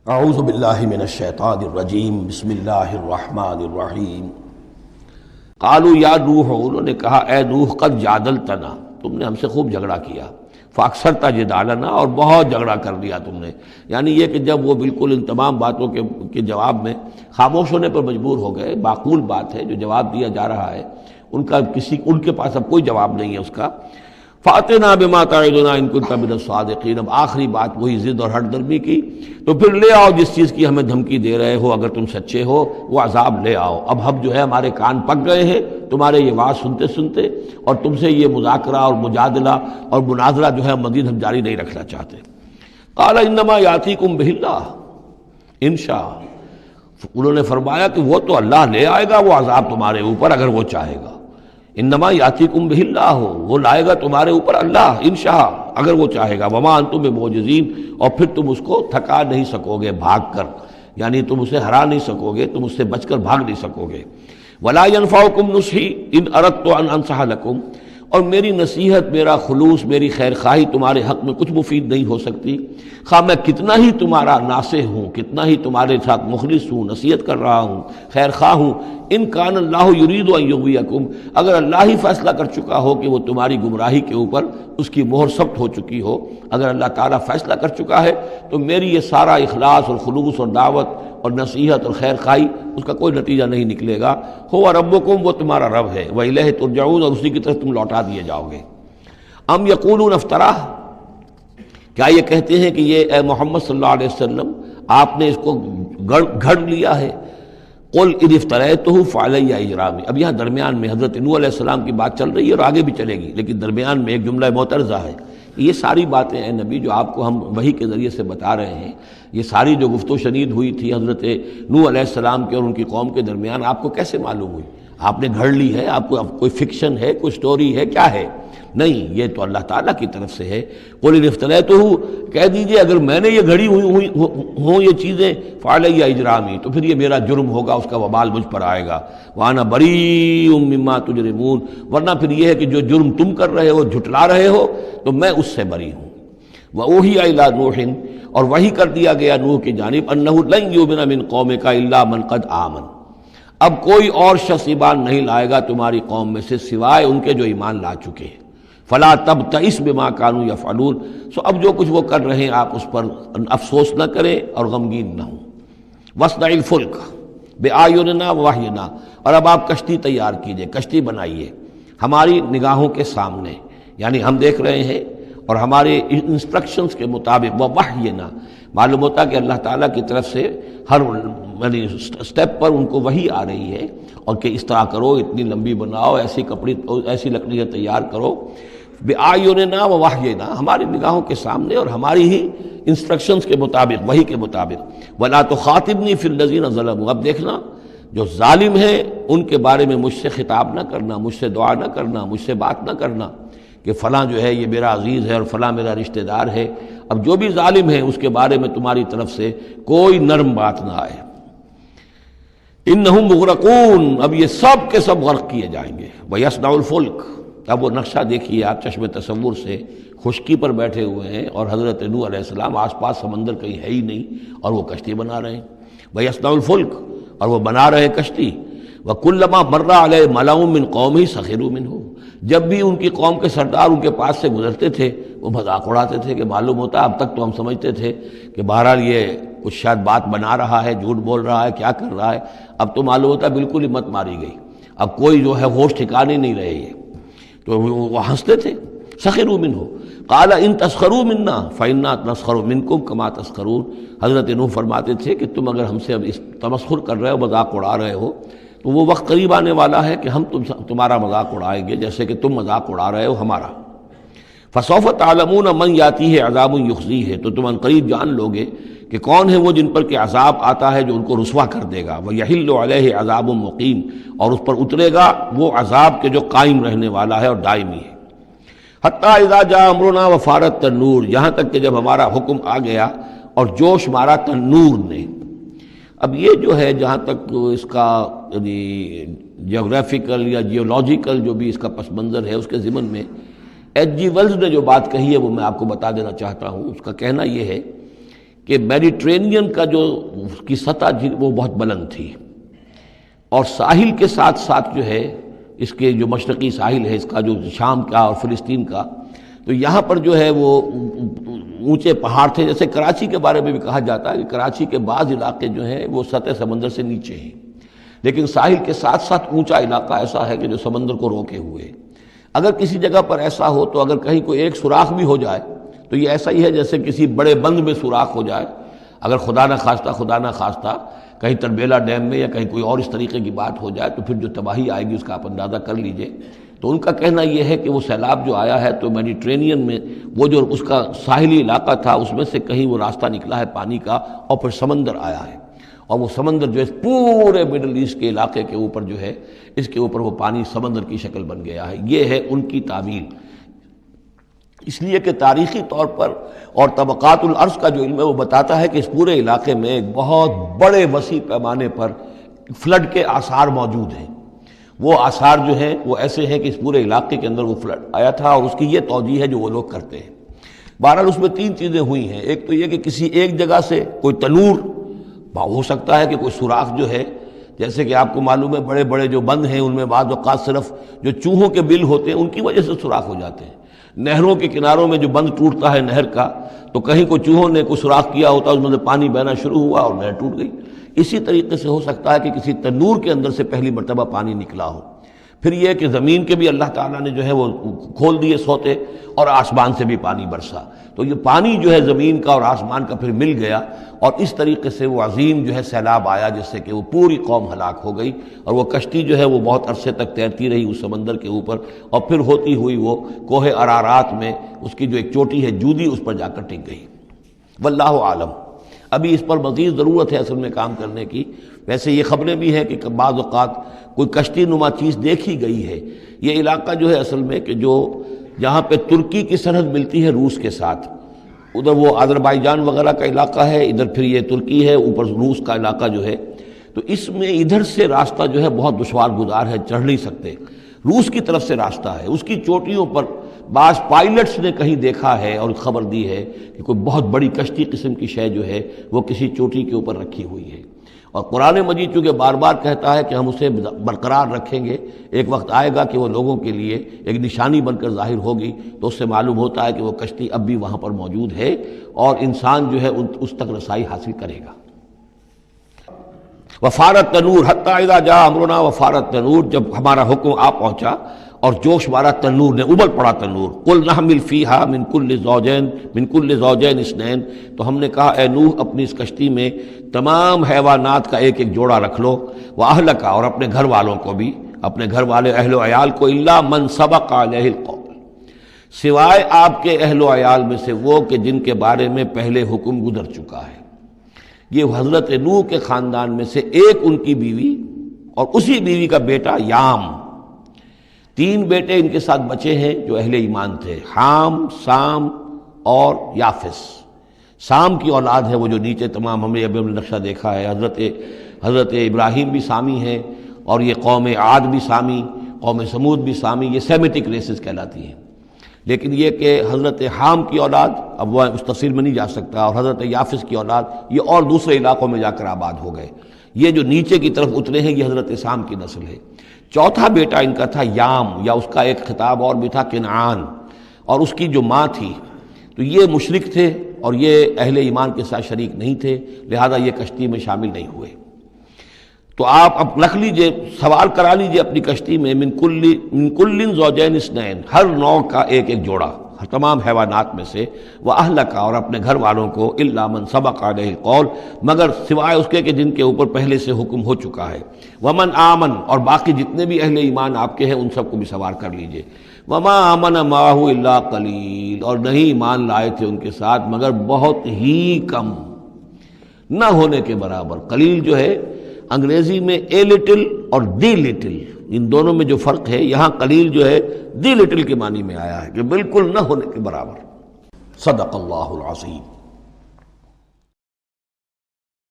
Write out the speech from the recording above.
اعوذ باللہ من الشیطان الرجیم بسم اللہ الرحمن الرحیم قالوا یا نوح، انہوں نے کہا اے نوح قد جادلتنا، تم نے ہم سے خوب جھگڑا کیا، فاکثرت جدالنا، اور بہت جھگڑا کر لیا تم نے، یعنی یہ کہ جب وہ بالکل ان تمام باتوں کے جواب میں خاموش ہونے پر مجبور ہو گئے، معقول بات ہے جو جواب دیا جا رہا ہے ان کے پاس اب کوئی جواب نہیں ہے اس کا، فاتنا بما تعدنا ان کنت من الصادقین، اب آخری بات وہی ضد اور ہٹ درمی کی، تو پھر لے آؤ جس چیز کی ہمیں دھمکی دے رہے ہو، اگر تم سچے ہو وہ عذاب لے آؤ۔ اب ہم جو ہے ہمارے کان پک گئے ہیں تمہارے یہ بات سنتے سنتے، اور تم سے یہ مذاکرہ اور مجادلہ اور مناظرہ جو ہے مزید ہم جاری نہیں رکھنا چاہتے۔ قال انما یاتیکم بہ اللہ ان شاء، انہوں نے فرمایا کہ وہ تو اللہ لے آئے گا وہ عذاب تمہارے اوپر اگر وہ چاہے گا، انما یاتیکم بہ اللہ، وہ لائے گا تمہارے اوپر اللہ انشاء اگر وہ چاہے گا، وما انتم بمعجزین، اور پھر تم اس کو تھکا نہیں سکو گے بھاگ کر، یعنی تم اسے ہرا نہیں سکو گے، تم اس سے بچ کر بھاگ نہیں سکو گے۔ ولا ينفعکم نصحی ان اردت ان انصح لکم، اور میری نصیحت، میرا خلوص، میری خیر خواہی تمہارے حق میں کچھ مفید نہیں ہو سکتی، خواہ میں کتنا ہی تمہارا ناصح ہوں، کتنا ہی تمہارے ساتھ مخلص ہوں، نصیحت کر رہا ہوں، خیر خواہ ہوں، ان کان اللہ یرید ان یغویکم، اگر اللہ ہی فیصلہ کر چکا ہو کہ وہ تمہاری گمراہی کے اوپر اس کی مہر ثبت ہو چکی ہو، اگر اللہ تعالیٰ فیصلہ کر چکا ہے تو میری یہ سارا اخلاص اور خلوص اور دعوت اور نصیحت اور خیر خواہی اس کا کوئی نتیجہ نہیں نکلے گا۔ ہو ربکم، وہ تمہارا رب ہے، وإلیہ ترجعون، اور اسی کی طرف تم لوٹا دیے جاؤ گے۔ ام یقولون افتراہ، کیا یہ کہتے ہیں کہ یہ اے محمد صلی اللہ علیہ وسلم آپ نے اس کو گھڑ لیا ہے؟ قل ان افتریتہ فعلی اجرامی، اب یہاں درمیان میں حضرت نوح علیہ السلام کی بات چل رہی ہے اور آگے بھی چلے گی، لیکن درمیان میں ایک جملہ معترضہ ہے۔ یہ ساری باتیں اے نبی جو آپ کو ہم وحی کے ذریعے سے بتا رہے ہیں، یہ ساری جو گفت و شنید ہوئی تھی حضرت نوح علیہ السلام کے اور ان کی قوم کے درمیان، آپ کو کیسے معلوم ہوئی؟ آپ نے گھڑ لی ہے؟ آپ کو اب کوئی فکشن ہے، کوئی سٹوری ہے، کیا ہے؟ نہیں، یہ تو اللہ تعالیٰ کی طرف سے ہے۔ قل ان افتریتہ، کہہ دیجئے اگر میں نے یہ گھڑی ہوئی ہوں یہ چیزیں، فعلی اجرامی، تو پھر یہ میرا جرم ہوگا، اس کا وبال مجھ پر آئے گا، وانا بریء مما تجرمون، ورنہ پھر یہ ہے کہ جو جرم تم کر رہے ہو، جھٹلا رہے ہو، تو میں اس سے بری ہوں۔ وأوحی الی نوح، اور وحی کر دیا گیا نوح کی جانب، انہ لن یؤمن من قومک الا من قد آمن، اب کوئی اور شخص ایمان نہیں لائے گا تمہاری قوم میں سے سوائے ان کے جو ایمان لا چکے ہیں۔ فلا تبتئس بما كانوا يفعلون، سو اب جو کچھ وہ کر رہے ہیں آپ اس پر افسوس نہ کریں اور غمگین نہ ہوں۔ واصنع الفلک بأعیننا ووحینا، اور اب آپ کشتی تیار کیجئے، کشتی بنائیے ہماری نگاہوں کے سامنے، یعنی ہم دیکھ رہے ہیں اور ہمارے انسٹرکشنز کے مطابق، ووحینا معلوم ہوتا کہ اللہ تعالیٰ کی طرف سے ہر یعنی سٹیپ پر ان کو وحی آ رہی ہے، اور کہ اس طرح کرو، اتنی لمبی بناؤ، ایسی لکڑیاں تیار کرو، بِأَعْيُنِنَا وَوَحْيِنَا، ہماری نگاہوں کے سامنے اور ہماری ہی انسٹرکشنز کے مطابق، وحی کے مطابق۔ وَلَا تُخَاطِبْنِي فِي الَّذِينَ ظَلَمُوا، اب دیکھنا جو ظالم ہیں ان کے بارے میں مجھ سے خطاب نہ کرنا، مجھ سے دعا نہ کرنا، مجھ سے بات نہ کرنا کہ فلاں جو ہے یہ میرا عزیز ہے اور فلاں میرا رشتہ دار ہے۔ اب جو بھی ظالم ہے اس کے بارے میں تمہاری طرف سے کوئی نرم بات نہ آئے۔ انہم مغرقون، اب یہ سب کے سب غرق کیے جائیں گے۔ وَيَصْنَعُ الْفُلْكَ، اب وہ نقشہ دیکھیے آپ چشم تصور سے، خشکی پر بیٹھے ہوئے ہیں اور حضرت نوح علیہ السلام آس پاس سمندر کہیں ہے ہی نہیں، اور وہ کشتی بنا رہے ہیں۔ وَيَصْنَعُ الْفُلْكَ، اور وہ بنا رہے ہیں کشتی۔ وَكُلَّمَا مَرَّ عَلَيْهِ مَلَأٌ مِّن قَوْمِهِ سَخِرُوا مِنْهُ، جب بھی ان کی قوم کے سردار ان کے پاس سے گزرتے تھے وہ مذاق اڑاتے تھے کہ معلوم ہوتا اب تک تو ہم سمجھتے تھے کہ بہرحال یہ کچھ شاید بات بنا رہا ہے، جھوٹ بول رہا ہے، کیا کر رہا ہے، اب تو معلوم ہوتا بالکل ہی مت ماری گئی، اب کوئی جو ہے ہوش ٹھکانے نہیں رہے یہ، تو وہ ہنستے تھے۔ سخروا منہ قال ان تسخروا منا فإنا نسخر منکم کما تسخرون، حضرت نوح فرماتے تھے کہ تم اگر ہم سے اب اس تمسخر کر رہے ہو، مذاق اڑا رہے ہو، تو وہ وقت قریب آنے والا ہے کہ ہم تمہارا مذاق اڑائیں گے جیسے کہ تم مذاق اڑا رہے ہو ہمارا۔ فسوف تعلمون من یاتیہ عذاب یخزیہ، تو تم قریب جان لو گے کہ کون ہے وہ جن پر کہ عذاب آتا ہے جو ان کو رسوا کر دے گا، ویحل علیہ عذاب مقیم، اور اس پر اترے گا وہ عذاب کے جو قائم رہنے والا ہے اور دائمی ہے۔ حتیٰ اذا جاء امرنا وفارت تنور، یہاں تک کہ جب ہمارا حکم آ گیا اور جوش مارا تنور نے۔ اب یہ جو ہے جہاں تک اس کا یعنی جیوگرافیکل یا جیولوجیکل جو بھی اس کا پس منظر ہے، اس کے ضمن میں ایچ جی ویلز نے جو بات کہی ہے وہ میں آپ کو بتا دینا چاہتا ہوں۔ اس کا کہنا یہ ہے کہ میڈیٹرینین کا جو کی سطح وہ بہت بلند تھی، اور ساحل کے ساتھ ساتھ جو ہے اس کے جو مشرقی ساحل ہے اس کا، جو شام کا اور فلسطین کا، تو یہاں پر جو ہے وہ اونچے پہاڑ تھے. جیسے کراچی کے بارے میں بھی کہا جاتا ہے کہ کراچی کے بعض علاقے جو ہیں وہ سطح سمندر سے نیچے ہیں، لیکن ساحل کے ساتھ ساتھ اونچا علاقہ ایسا ہے کہ جو سمندر کو روکے ہوئے. اگر کسی جگہ پر ایسا ہو تو اگر کہیں کوئی ایک سوراخ بھی ہو جائے تو یہ ایسا ہی ہے جیسے کسی بڑے بند میں سوراخ ہو جائے. اگر خدا نہ خواستہ کہیں تربیلا ڈیم میں یا کہیں کوئی اور اس طریقے کی بات ہو جائے تو پھر جو تباہی آئے گی اس کا آپ اندازہ کر لیجئے. تو ان کا کہنا یہ ہے کہ وہ سیلاب جو آیا ہے تو میڈیٹرینین میں وہ جو اس کا ساحلی علاقہ تھا اس میں سے کہیں وہ راستہ نکلا ہے پانی کا اور پھر سمندر آیا ہے، اور وہ سمندر جو ہے پورے مڈل ایسٹ کے علاقے کے اوپر جو ہے اس کے اوپر وہ پانی سمندر کی شکل بن گیا ہے. یہ ہے ان کی تعبیر. اس لیے کہ تاریخی طور پر اور طبقات الارض کا جو علم ہے وہ بتاتا ہے کہ اس پورے علاقے میں ایک بہت بڑے وسیع پیمانے پر فلڈ کے آثار موجود ہیں. وہ آثار جو ہیں وہ ایسے ہیں کہ اس پورے علاقے کے اندر وہ فلڈ آیا تھا، اور اس کی یہ توجیہ ہے جو وہ لوگ کرتے ہیں. بہرحال اس میں تین چیزیں ہوئی ہیں. ایک تو یہ کہ کسی ایک جگہ سے کوئی تنور ہو سکتا ہے کہ کوئی سوراخ جو ہے، جیسے کہ آپ کو معلوم ہے بڑے بڑے جو بند ہیں ان میں بعض اوقات صرف جو چوہوں کے بل ہوتے ہیں ان کی وجہ سے سوراخ ہو جاتے ہیں. نہروں کے کناروں میں جو بند ٹوٹتا ہے نہر کا، تو کہیں کوئی چوہوں نے کوئی سوراخ کیا ہوتا ہے، اس میں سے پانی بہنا شروع ہوا اور نہر ٹوٹ گئی. اسی طریقے سے ہو سکتا ہے کہ کسی تنور کے اندر سے پہلی مرتبہ پانی نکلا ہو. پھر یہ کہ زمین کے بھی اللہ تعالیٰ نے جو ہے وہ کھول دیے سوتے اور آسمان سے بھی پانی برسا. تو یہ پانی جو ہے زمین کا اور آسمان کا پھر مل گیا، اور اس طریقے سے وہ عظیم جو ہے سیلاب آیا جس سے کہ وہ پوری قوم ہلاک ہو گئی، اور وہ کشتی جو ہے وہ بہت عرصے تک تیرتی رہی اس سمندر کے اوپر، اور پھر ہوتی ہوئی وہ کوہ ارارات میں اس کی جو ایک چوٹی ہے جودی اس پر جا کر ٹک گئی. واللہ عالم. ابھی اس پر مزید ضرورت ہے اصل میں کام کرنے کی. ویسے یہ خبریں بھی ہیں کہ بعض اوقات کوئی کشتی نما چیز دیکھی گئی ہے. یہ علاقہ جو ہے اصل میں کہ جو جہاں پہ ترکی کی سرحد ملتی ہے روس کے ساتھ، ادھر وہ آذربائیجان وغیرہ کا علاقہ ہے، ادھر پھر یہ ترکی ہے، اوپر روس کا علاقہ جو ہے، تو اس میں ادھر سے راستہ جو ہے بہت دشوار گزار ہے، چڑھ نہیں سکتے. روس کی طرف سے راستہ ہے، اس کی چوٹیوں پر بعض پائلٹس نے کہیں دیکھا ہے اور خبر دی ہے کہ کوئی بہت بڑی کشتی قسم کی شے جو ہے وہ کسی چوٹی کے اوپر رکھی ہوئی ہے. اور قرآن مجید چونکہ بار بار کہتا ہے کہ ہم اسے برقرار رکھیں گے، ایک وقت آئے گا کہ وہ لوگوں کے لیے ایک نشانی بن کر ظاہر ہوگی، تو اس سے معلوم ہوتا ہے کہ وہ کشتی اب بھی وہاں پر موجود ہے اور انسان جو ہے اس تک رسائی حاصل کرے گا. وفارت تنور حتی اذا جاء امرنا وفارت تنور، جب ہمارا حکم آ پہنچا اور جوش مارا تنور نے، ابل پڑا تنور. قل نحمل فیہا من کل زوجین اثنین، تو ہم نے کہا اے نوح اپنی اس کشتی میں تمام حیوانات کا ایک ایک جوڑا رکھ لو، واہلک، اور اپنے گھر والوں کو بھی، اپنے گھر والے اہل و عیال کو، الا من سبق علیہ القول، سوائے آپ کے اہل و عیال میں سے وہ کہ جن کے بارے میں پہلے حکم گزر چکا ہے. یہ حضرت نوح کے خاندان میں سے ایک ان کی بیوی اور اسی بیوی کا بیٹا یام، تین بیٹے ان کے ساتھ بچے ہیں جو اہل ایمان تھے، حام، سام اور یافس. سام کی اولاد ہے وہ جو نیچے تمام ہم نے ابھی نقشہ دیکھا ہے، حضرت ابراہیم بھی سامی ہے، اور یہ قوم عاد بھی سامی، قوم سمود بھی سامی، یہ سیمیٹک ریسز کہلاتی ہیں. لیکن یہ کہ حضرت حام کی اولاد، اب وہ اس تفصیل میں نہیں جا سکتا، اور حضرت یافس کی اولاد یہ اور دوسرے علاقوں میں جا کر آباد ہو گئے. یہ جو نیچے کی طرف اترے ہیں یہ حضرت سام کی نسل ہے. چوتھا بیٹا ان کا تھا یام، یا اس کا ایک خطاب اور بھی تھا کنعان، اور اس کی جو ماں تھی، تو یہ مشرک تھے اور یہ اہل ایمان کے ساتھ شریک نہیں تھے، لہذا یہ کشتی میں شامل نہیں ہوئے. تو آپ اب رکھ لیجئے، سوال کرا لیجئے اپنی کشتی میں من کل زوجین اثنین، ہر نوع کا ایک ایک جوڑا تمام حیوانات میں سے، واہلک، اور اپنے گھر والوں کو، الا من سبق علیہ القول، مگر سوائے اس کے کہ جن کے اوپر پہلے سے حکم ہو چکا ہے. ومن آمن، اور باقی جتنے بھی اہل ایمان آپ کے ہیں ان سب کو بھی سوار کر لیجئے. وما آمن معہ الا قلیل، اور نہیں ایمان لائے تھے ان کے ساتھ مگر بہت ہی کم، نہ ہونے کے برابر. قلیل جو ہے انگریزی میں اے لٹل اور دی لٹل، ان دونوں میں جو فرق ہے، یہاں قلیل جو ہے دی لٹل کے معنی میں آیا ہے کہ بالکل نہ ہونے کے برابر. صدق اللہ العظیم.